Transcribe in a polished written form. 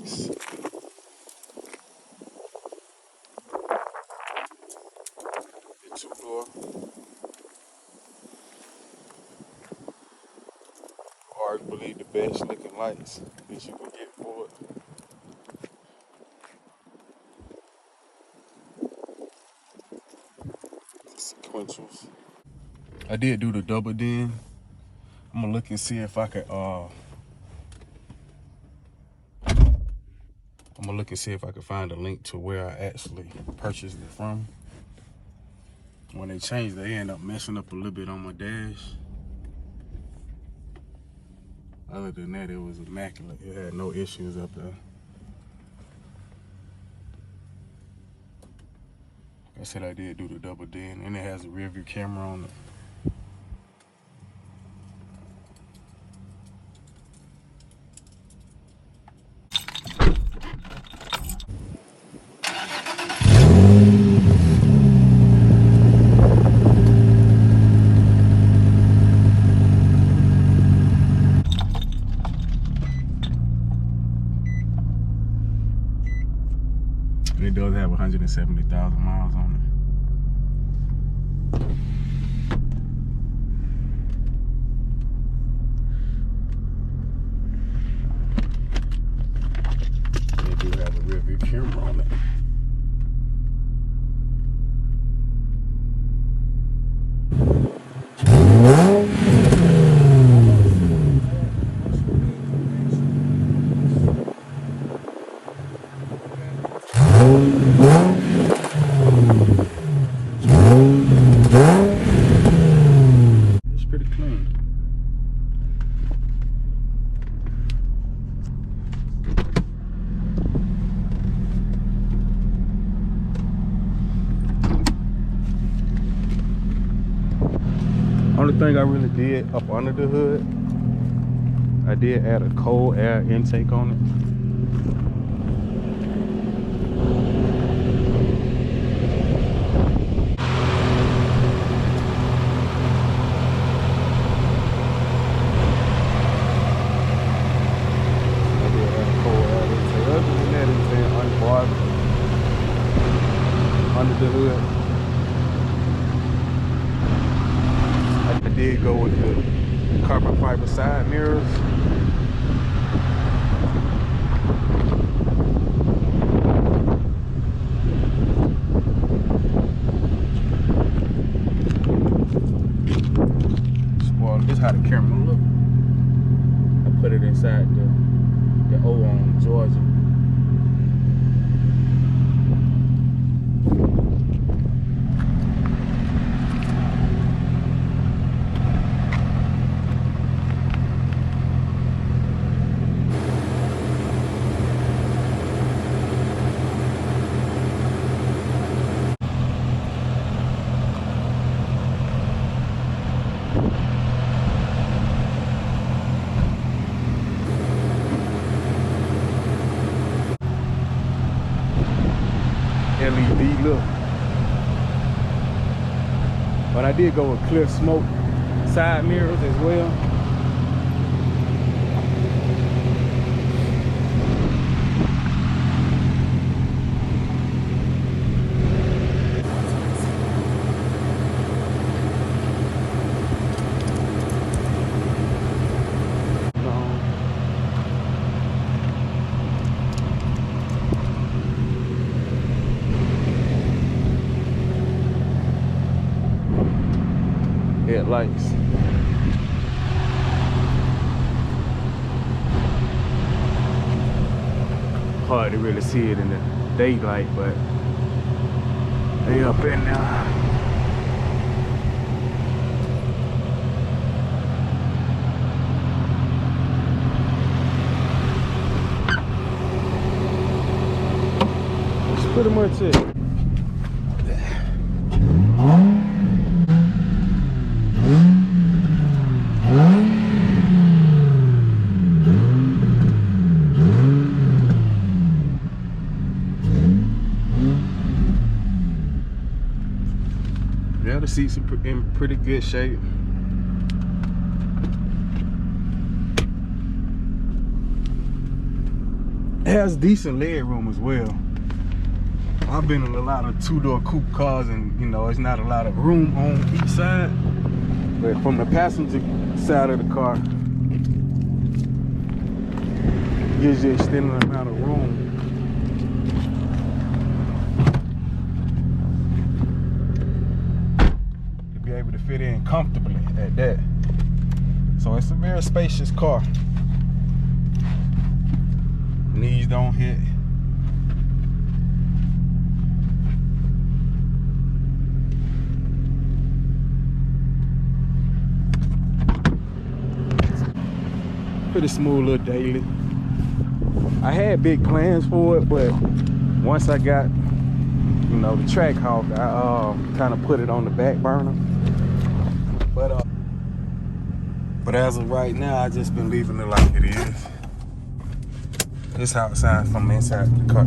6. The 2-door. Arguably the best looking lights that you can get for it. Sequentials. I did do the double din. I'm gonna look and see if I could find a link to where I actually purchased it from. When they changed, they end up messing up a little bit on my dash. Other than that, it was immaculate. It had no issues up there. Like I said, I did do the double din, and it has a rear view camera on it. It does have 170,000 miles on it. They do have a rear view camera on it. It's pretty clean. Only thing I really did up under the hood, I did add a cold air intake on it. Under the hood, I did go with the carbon fiber side mirrors. Well, this is how the camera look. I put it inside the O on Georgia. LED look. But I did go with clear smoke side mirrors as well. Headlights. Hard to really see it in the daylight, but they up in there. That's pretty much it. Yeah, the seats are in pretty good shape. has decent leg room as well. I've been in a lot of two-door coupe cars, and you know, it's not a lot of room on each side. But from the passenger side of the car, gives you extended amount of room. To be able to fit in comfortably at that. So it's a very spacious car. Knees don't hit. Pretty smooth little daily. I had big plans for it, but once I got, you know, the track hawk, I kind of put it on the back burner. But as of right now, I just been leaving it like it is. It's outside from inside the car.